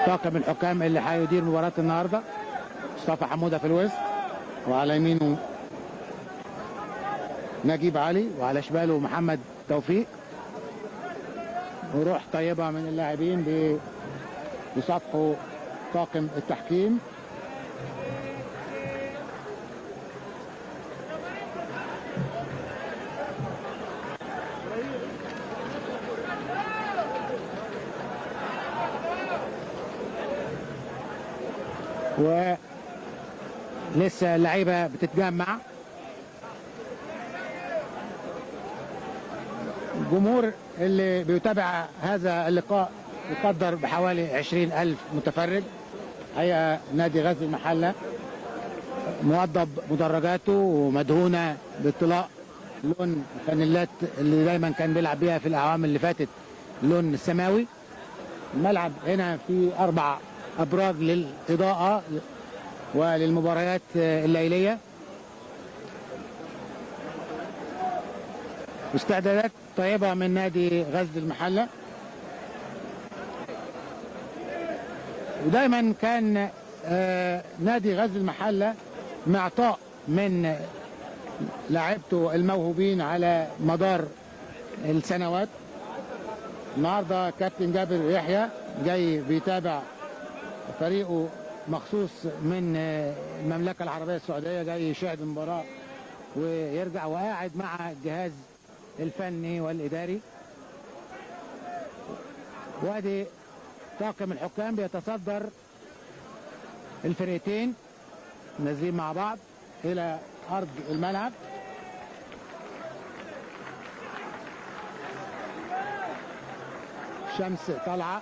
طاقم الحكام اللي هيدير مباراة النهارده. مصطفى حمودة في الوسط، وعلى يمينه نجيب علي، وعلى شماله محمد توفيق. وروح طيبة من اللاعبين بيصافحوا طاقم التحكيم. ولسه اللعيبة بتتجمع. الجمهور اللي بيتابع هذا اللقاء يقدر بحوالي 20,000 متفرج. هي نادي غزل المحلة موضب مدرجاته ومدهونة باطلاء لون الفانيلات اللي دايما كان بيلعب بيها في الأعوام اللي فاتت، اللون السماوي. الملعب هنا فيه 4 أبراج للإضاءة وللمباريات الليلية. استعدادات طيبة من نادي غزل المحلة. ودايما كان نادي غزل المحلة معطاء من لاعبته الموهوبين على مدار السنوات. النهارده كابتن جابر يحيى جاي بيتابع فريقه مخصوص من المملكة العربية السعودية، جاي يشاهد المباراة ويرجع، وقاعد مع الجهاز الفني والإداري. وادي طاقم الحكام بيتصدر الفرقتين نازلين مع بعض إلى أرض الملعب. الشمس طالعة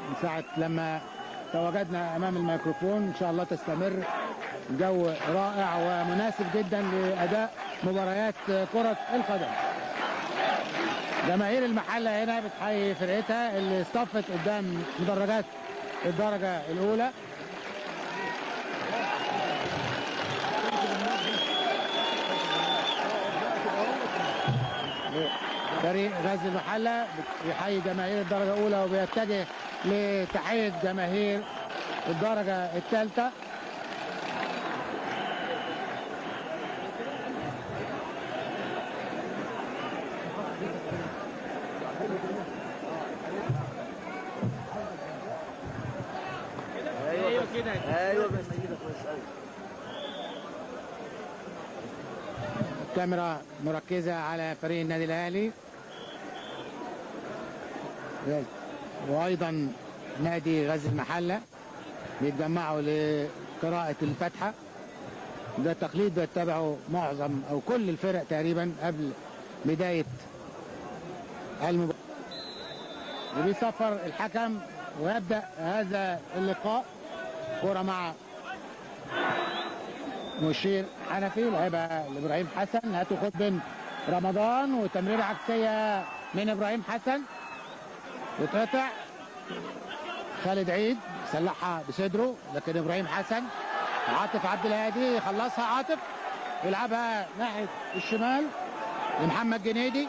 من ساعة لما تواجدنا أمام الميكروفون. إن شاء الله تستمر. جو رائع ومناسب جدا لأداء مباريات كرة القدم. جماهير المحلة هنا بتحيي فرقتها اللي اصطفت قدام مدرجات الدرجة الأولى. فريق غزل المحلة بيحيي جماهير الدرجة الأولى وبيتجه لتحية جماهير الدرجة الثالثة. ايوه كده، ايوه بس كده كويس قوي. الكاميرا مركزة على فريق النادي الأهلي، وأيضا نادي غزل المحلة بيتجمعوا لقراءة الفاتحة. ده تقليد بيتبعه معظم أو كل الفرق تقريبا قبل بداية المباراة. وبيصفر الحكم ويبدأ هذا اللقاء. كرة مع مشير حنفي، لعبها لإبراهيم حسن، هاتوا خد بن رمضان، وتمريرة عكسية من إبراهيم حسن وتقطع. خالد عيد سلحها بصدره، لكن إبراهيم حسن. عاطف عبد الهادي يخلصها. عاطف يلعبها ناحية الشمال لمحمد جنيدي.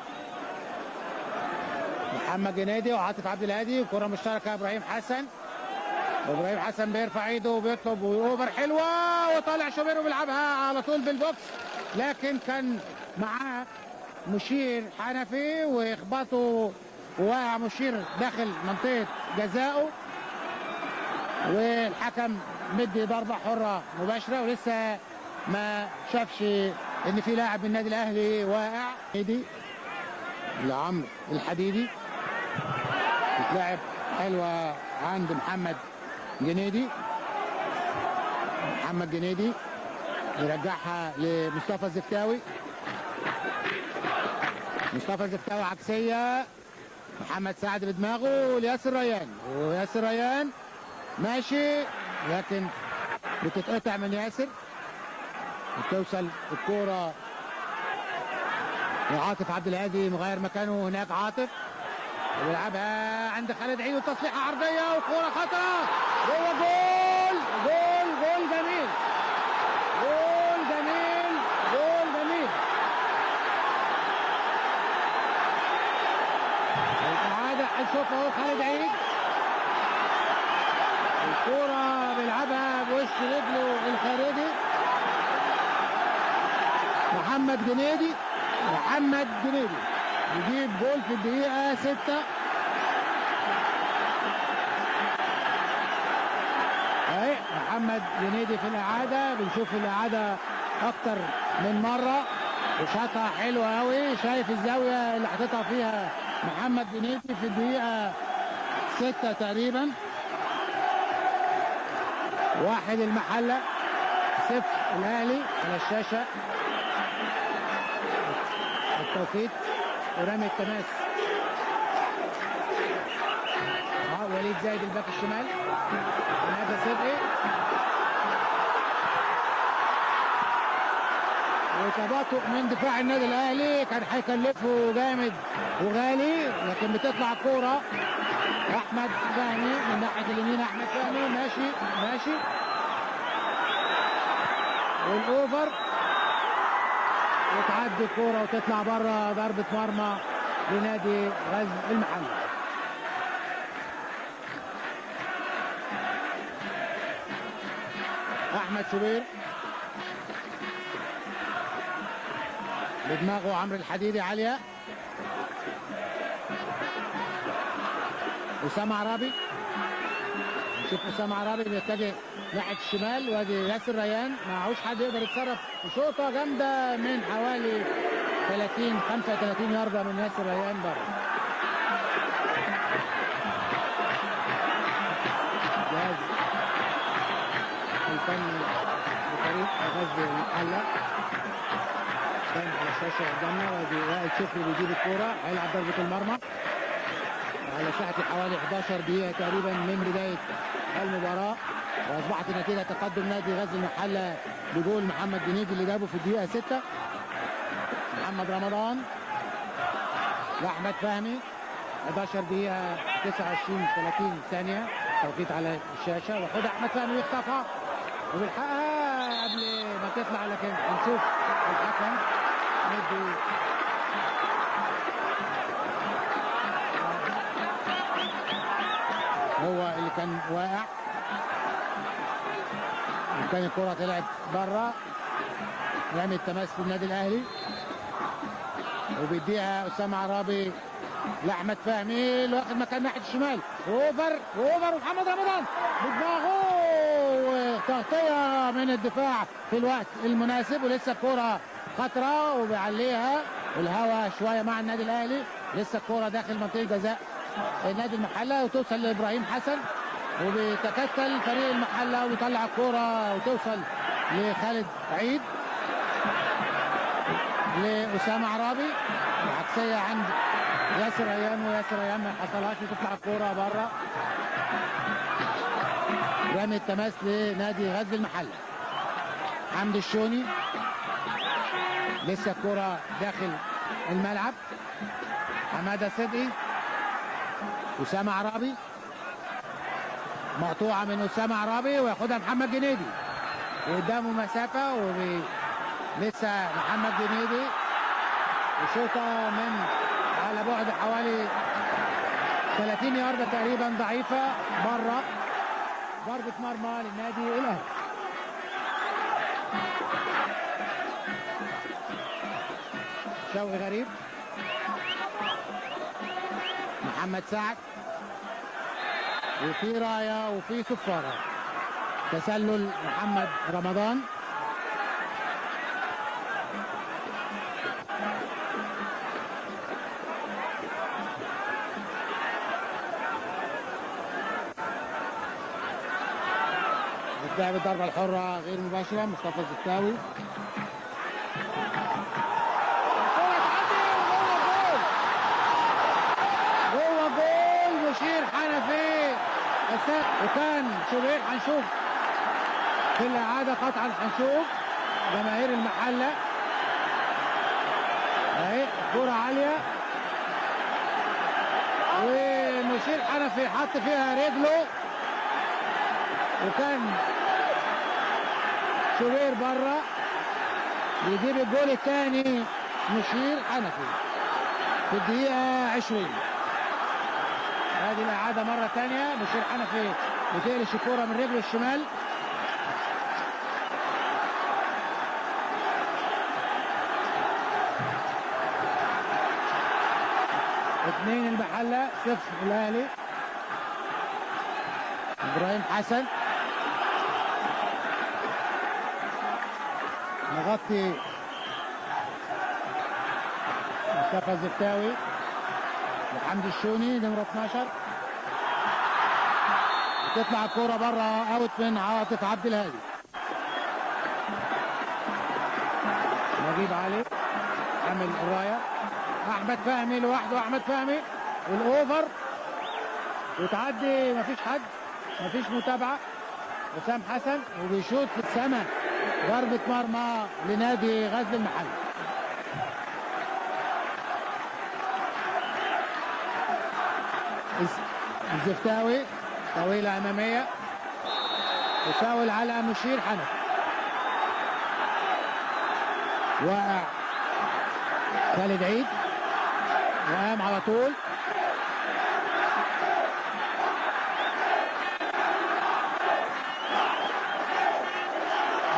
محمد جنيدي وعاطف عبد الهادي، كرة مشتركة إبراهيم حسن. وإبراهيم حسن بيرفع ايده وبيطلب اوفر حلوة، وطالع شوبير بيلعبها على طول بالبوكس، لكن كان معاه مشير حنفي ويخبطوا، ووقع مشير داخل منطقة جزائه، والحكم مدي ضربة حرة مباشرة، ولسه ما شافش ان في لاعب من النادي الاهلي واقع. ايدي لعمرو الحديدي، بتلعب حلوة عند محمد جنيدي. محمد جنيدي يرجعها لمصطفى الزفتاوي. مصطفى الزفتاوي عكسية، محمد سعد بدماغه لياسر ريان، وياسر ريان ماشي لكن بتتقطع من ياسر، بتوصل الكورة لعاطف عبد الهادي مغير مكانه هناك. عاطف ويلعبها عند خالد عيد، وتصليحة عرضية وكورة خطرة جوه جول. جول جميل، جول جميل، جول جميل. الإعادة هنشوفها اهو. خالد عيد كرة بيلعبها بوش رجله الخارجي محمد جنيدي يجيب جول في الدقيقة 6. اهي محمد جنيدي في الإعادة، بنشوف الإعادة أكتر من مرة وشاطها حلوة أوي. شايف الزاوية اللي حاططها فيها محمد جنيدي في الدقيقة 6 تقريبا. 1 المحلة 0 الأهلي على الشاشة. التوقيت ورمي التماس. وليد زايد الباك الشمال، هذا صدقي وتباطؤ من دفاع النادي الاهلي كان هيكلفه جامد وغالي، لكن بتطلع الكوره. احمد فهمي من ناحيه اليمين، احمد فهمي ماشي والاوفر وتعدي الكوره وتطلع بره. ضربه مرمى لنادي غزل المحله. احمد شوبير بدماغه عمرو الحديدي عاليه. اسامه عرابي، نشوف اسامه عرابي بيتجه ناحيه الشمال، وادي ياسر ريان معهوش حد يقدر يتصرف. شوطه جامده من حوالي 35 يارده من ياسر ريان بره. جاهز الفني لفريق غزل المحله كان على الشاشه قدامنا، وادي وائل شكري بيجيب الكوره هيلعب ضربه المرمى على ساعه حوالي 11 دقيقه تقريبا من بدايه المباراه، واصبحت النتيجه تقدم نادي غزل المحله بجول محمد جنيدي اللي جابه في الدقيقه 6. محمد رمضان لاحمد فهمي 11 دقيقه 29 ثانيه توقيت على الشاشه، وخد احمد فهمي يخطفها وبيلحقها قبل ما تطلع، لكن هنشوف الحكم ندي هو اللي كان واقع، وكان الكرة طلعت بره. رمي التماس في النادي الاهلي وبيديها اسامه عرابي لاحمد فهمي اللي واخد مكان ناحيه الشمال. اوفر ومحمد رمضان بدماغه وتغطيه من الدفاع في الوقت المناسب، ولسه الكرة خطره وبيعليها الهوا شويه مع النادي الاهلي. لسه الكرة داخل منطقه جزاء النادي المحله وتوصل لابراهيم حسن، وبيتكتل فريق المحله ويطلع الكرة وتوصل لخالد عيد لاسامه عرابي. العكسيه عند ياسر ريان، وياسر ريان ما حصلهاش وتطلع الكوره بره. رمي التماس لنادي غزل المحله. حمدي الشوني لسه الكوره داخل الملعب. حماده صدقي، اسامه عرابي مقطوعه من اسامه عرابي وياخدها محمد جنيدي وقدامه مسافه لسه محمد جنيدي وشوطه من على بعد حوالي 30 ياردة تقريبا ضعيفة بره. ضربة مرمى للنادي الاهلي. شوقي غريب، محمد سعد، وفي راية وفي صفارة. تسلل محمد رمضان. لعب الضربة الحرة غير مباشرة مصطفى الزكاوي. جوه جول مشير حنفي، وكان شوبير. هنشوف في الإعادة قطعا، هنشوف جماهير المحلة اهي كرة عالية ومشير حنفي حط فيها رجله، وكان شوبير بره بيجيب الجول الثاني مشير حنفي في الدقيقة 20. هذه الإعادة مرة ثانية. مشير حنفي بتقلش الكرة من رجله الشمال. اتنين المحلة، صفر الاهلي. ابراهيم حسن مغطي مصطفى الزفتاوي وحمدي الشوني نمرة 12. تطلع الكرة بره اوت من عاطف عبد الهادي. نجيب علي عامل الرايه. احمد فهمي لوحده، احمد فهمي والاوفر وتعدي، مفيش حد، مفيش متابعه. وسام حسن وبيشوط في السماء، ضربه مرمى لنادي غزل المحله. الزفتاوي طويله اماميه، يساول على مشير حنفي. وقع خالد عيد وقام على طول.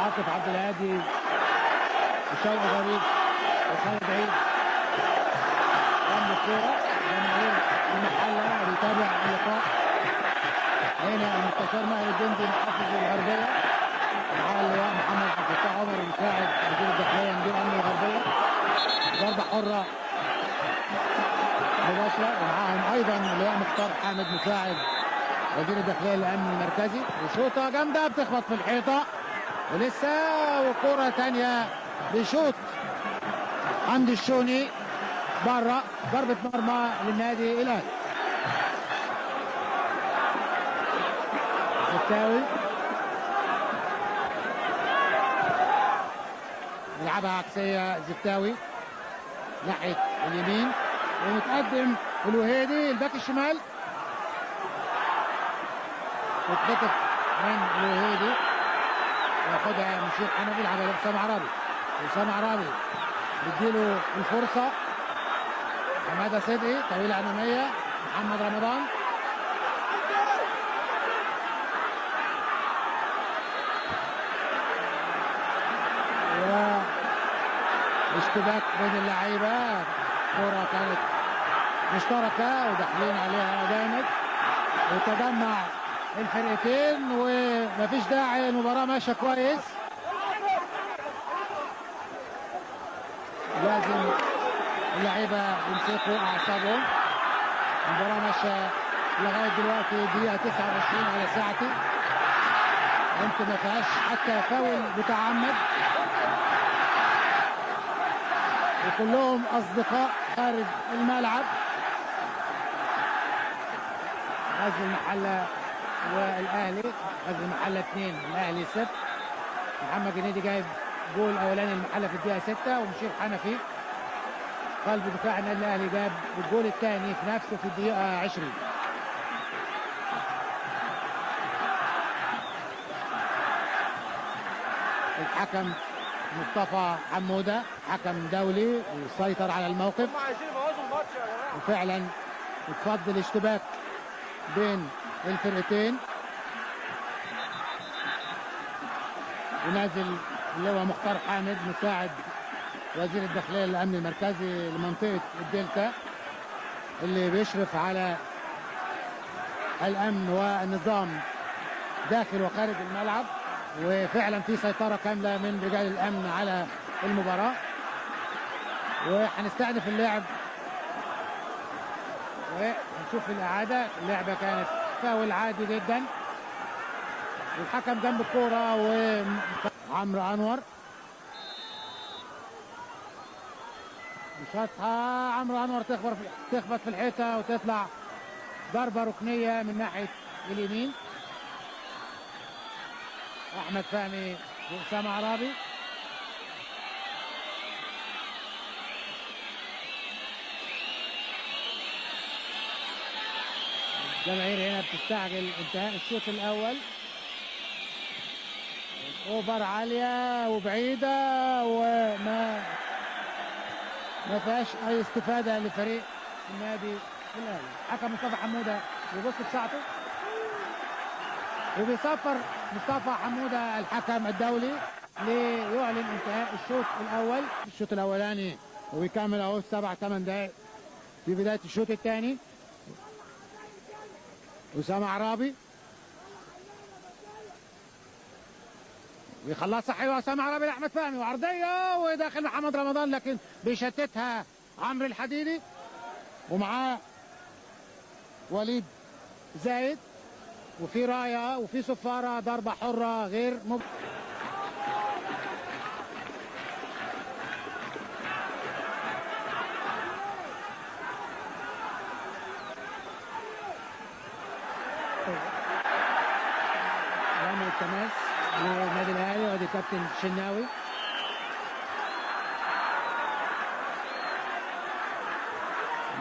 عاطف عبد الهادي وشوقي غريب وخالد عيد رمى الكوره. جماهير المحله بيتابع اللقاء. هنا المستشار ماهر الجندي محافظ الغربيه مع اللواء محمد عبد الفتاح عمر مساعد وزير الداخليه مدير امن الغربيه. ضربه حره مباشره، ومعاهم ايضا اللواء مختار حامد مساعد وزير الداخليه للامن المركزي. وشوطه جامده بتخبط في الحيطه ولسه، وكره ثانيه بيشوط حمدي الشوني بره، ضربه مرمى للنادي الاهلي. الزفتاوي يلعبها عكسيه، الزفتاوي ناحيه اليمين ومتقدم الوهيدي الباك الشمال، وتخطف من الوهيدي ياخدها مشير حنفي. يلعبها لحسام عرابي، حسام عرابي بيديله الفرصه. حماده صدقي طويله اماميه، محمد رمضان اشتباك بين اللعيبه. كرة كانت مشتركه وداخلين عليها جامد، وتجمع الفرقتين ومفيش داعي، المباراه ماشيه كويس. لازم اللعيبه يمسكوا اعصابهم. المباراه ماشيه لغايه دلوقتي دقيقه 29 على ساعتي، يمكن ما فيهاش حتى فاول متعمد، وكلهم اصدقاء خارج الملعب. غزل المحله والاهلي، غزل المحله 2 الاهلي 0. محمد جنيدي جايب جول الاولاني المحله في الدقيقه 6، ومشير حنفي قلب دفاع النادي الاهلي جاب الجول الثاني في نفسه في الدقيقه 20. الحكم مصطفى حموده حكم دولي وسيطر على الموقف، وفعلا اتفضل اشتباك بين الفرقتين. ونازل اللواء مختار حامد مساعد وزير الداخليه للامن المركزي لمنطقه الدلتا، اللي بيشرف على الامن والنظام داخل وخارج الملعب. وفعلا في سيطره كامله من رجال الامن على المباراه، وهنستأنف اللعب ونشوف الاعاده. اللعبه كانت فاول عادي جدا، والحكم جنب الكوره. وعمرو انور شاطها، عمرو انور تخبط في الحيطه وتطلع ضربه ركنيه من ناحيه اليمين. احمد فهمي واسامه عرابي. الجماهير هنا بتستعجل انتهاء الشوط الاول. اوفر عاليه وبعيده، وما فيهاش اي استفاده لفريق النادي الاهلي. حكم مصطفى حموده يبص بساعته. وبيصفر مصطفى حمودة الحكم الدولي ليعلن انتهاء الشوط الاول. الشوط الاولاني وبيكمل اهو 7-8 دقائق في بدايه الشوط الثاني. اسامه عرابي ويخلصها حلوه. اسامه عرابي لاحمد فهمي وعرضيه وداخل محمد رمضان، لكن بيشتتها عمرو الحديدي ومعاه وليد زايد، وفي رايه وفي صفاره ضربه حره غير رمي التماس للنادي الاهلي، وادي كابتن الشناوي.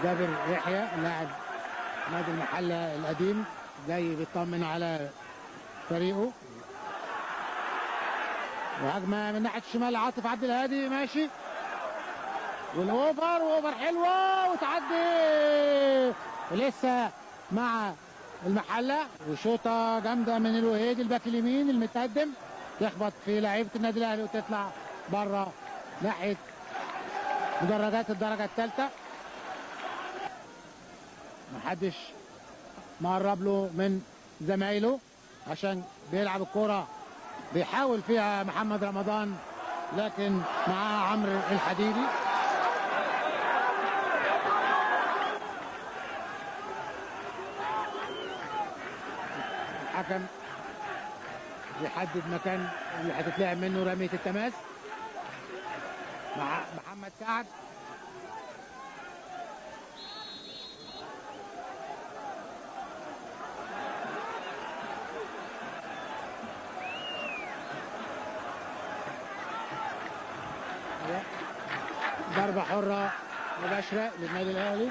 جابر يحيى لاعب نادي المحله القديم جاي بيطمن على فريقه. وهجمه من ناحيه الشمال عاطف عبد الهادي ماشي، والاوفر حلوه وتعدي لسه مع المحله، وشوطه جامده من الوهيد الباك اليمين المتقدم تخبط في لعيبه النادي الاهلي وتطلع بره ناحيه مدرجات الدرجه الثالثه. محدش مقرب له من زمايله عشان بيلعب الكرة بيحاول فيها محمد رمضان، لكن معاه عمرو الحديدي. الحكم يحدد مكان اللي هتتلعب منه رمية التماس مع محمد سعد. ضربة حرة مباشرة للنادي الأهلي.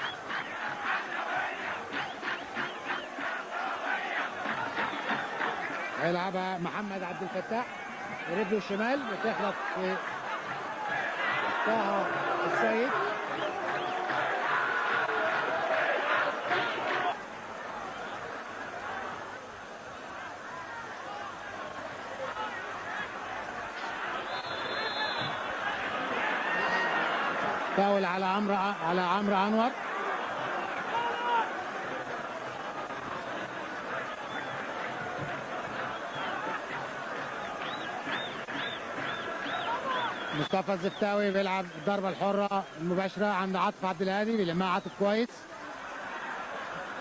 هيلعبها محمد عبد الفتاح برجله الشمال بتخلط في طه السيد. فاول على عمرو انور. مصطفى الزفتاوي بيلعب الضربه الحره المباشره عند عاطف عبد الهادي، بيلمها عاطف كويس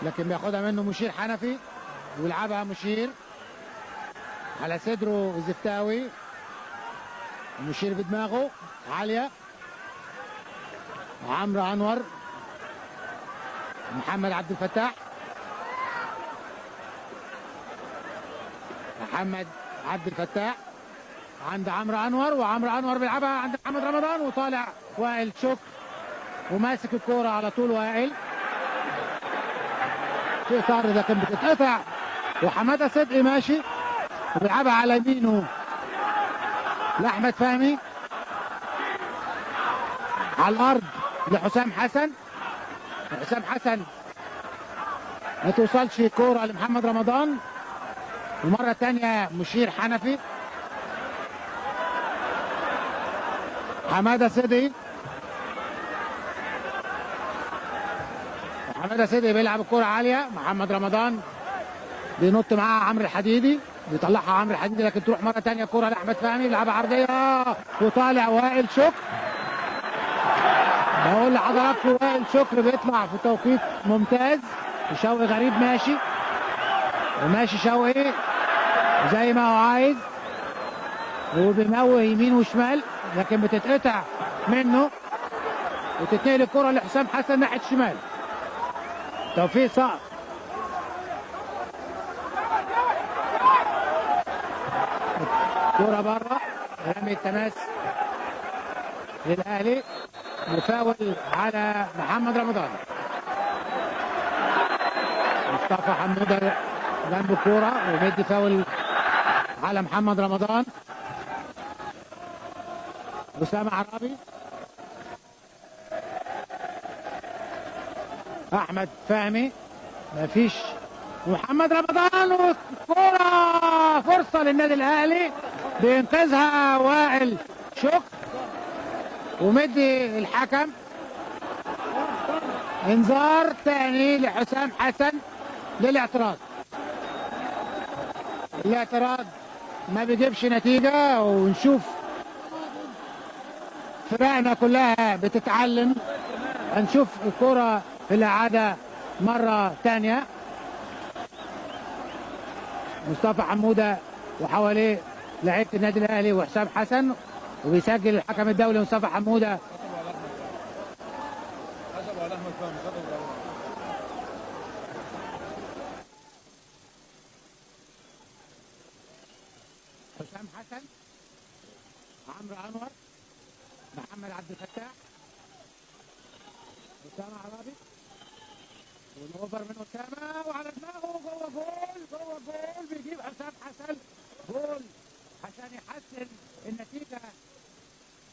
لكن بياخدها منه مشير حنفي ويلعبها مشير على صدره الزفتاوي، المشير بدماغه عاليه. عمرو انور، محمد عبد الفتاح، محمد عبد الفتاح عند عمرو انور، وعمرو انور بيلعبها عند محمد رمضان وطالع وائل شكر وماسك الكوره على طول. وائل في طار لكن بتتقطع، وحماده صدقي ماشي وبيلعبها على يمينه لاحمد فهمي على الارض لحسام حسن. حسام حسن ما توصلش كوره لمحمد رمضان، ومره ثانيه مشير حنفي. حماده صدقي بيلعب الكوره عاليه. محمد رمضان بينط معاه عمرو الحديدي، بيطلعها عمرو الحديدي لكن تروح مره ثانيه كوره لاحمد فهمي، بيلعبها عرضيه وطالع وائل شكر. بقول لحضراتكم وائل شكر بيطلع في توقيت ممتاز، وشوقي غريب ماشي وماشي شوقي زي ما هو عايز وبيموه يمين وشمال، لكن بتتقطع منه وتتنقل الكرة لحسام حسن ناحية الشمال. توفيق صقر كرة بره، رمي التماس للأهلي وفاول على محمد رمضان. مصطفى حمودة جنب الكورة وبيدي فاول على محمد رمضان. أسامة عرابي، أحمد فهمي، مفيش، محمد رمضان والكورة وتبقى فرصة للنادي الاهلي بينقذها وائل شكر، ومدي الحكم انذار تاني لحسام حسن للاعتراض. الاعتراض ما بيجيبش نتيجة، ونشوف فرقنا كلها بتتعلم. هنشوف الكرة في الإعادة مرة تانية. مصطفى حمودة وحواليه لعيبة النادي الأهلي وحسام حسن، وبيسجل الحكم الدولي مصطفى حمودة. حسام حسن، عمرو انور، محمد عبد الفتاح، اسامه عرابي، والاوفر من اسامه وعلى دماغه جوه جول، جوه جول. بيجيب حسام حسن جول عشان يحسن النتيجه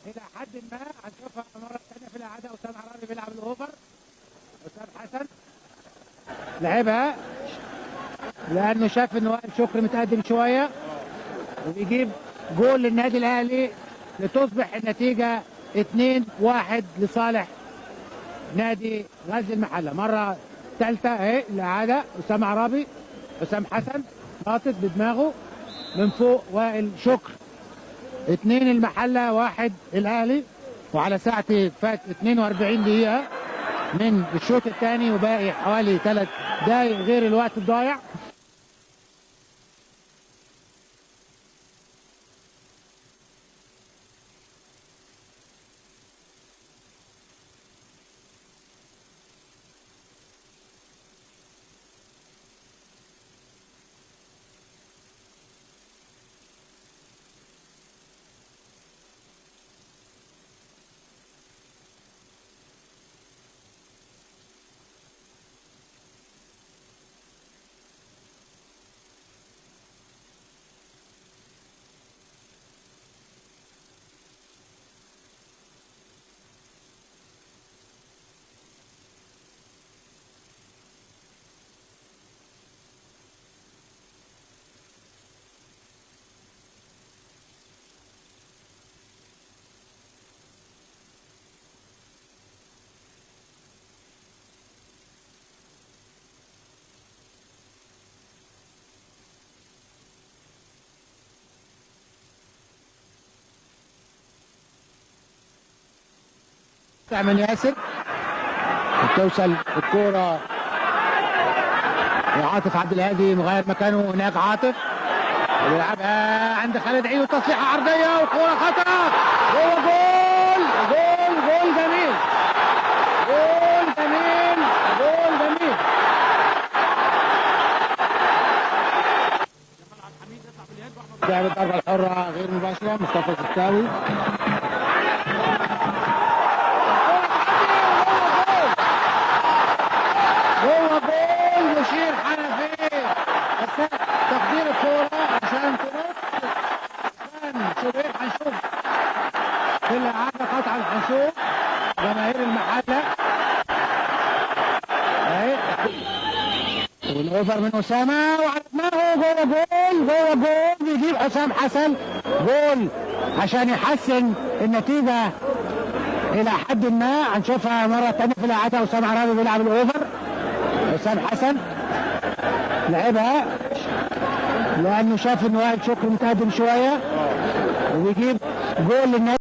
الى حد ما. هنشوفها مره ثانيه في الاعاده. اسامه عرابي بيلعب الاوفر، حسام حسن لعبها لانه شاف ان وائل شكري متقدم شويه، وبيجيب جول للنادي الاهلي لتصبح النتيجه 2-1 لصالح نادي غزل المحله. مره ثالثه اهي الاعاده. اسامه عرابي، حسام حسن ناطط بدماغه من فوق وائل شكر. 2 المحله 1 الاهلي، وعلى ساعتي فات 42 دقيقه من الشوط الثاني، وباقي حوالي 3 دقايق غير الوقت الضايع. من ياسر توصل الكرة لعاطف عبد الهادي، مغير مكانه هناك عاطف، ويلعبها عند خالد عيد وتصليحة عرضية وكرة خطأ. جوه جول، جول جول جميل، جول جميل، جول جميل. لعبة الضربة الحرة غير مباشرة مصطفى الزكاوي. مشير حنفي تقدير الكورة عشان تنط. كان شوبير حنشوف في الإعادة قطعا. حنشوف جماهير المحلة اهي، والاوفر من اسامة وعلى دماغه جوه جول، جوه جول. بيجيب حسام حسن جول عشان يحسن النتيجة إلى حد ما. هنشوفها مرة ثانية في الإعادة. اسامة عرابي بيلعب الاوفر، حسام حسن لعبها لانه شاف ان وائل شكري متقدم شويه، وبيجيب جول للنادي.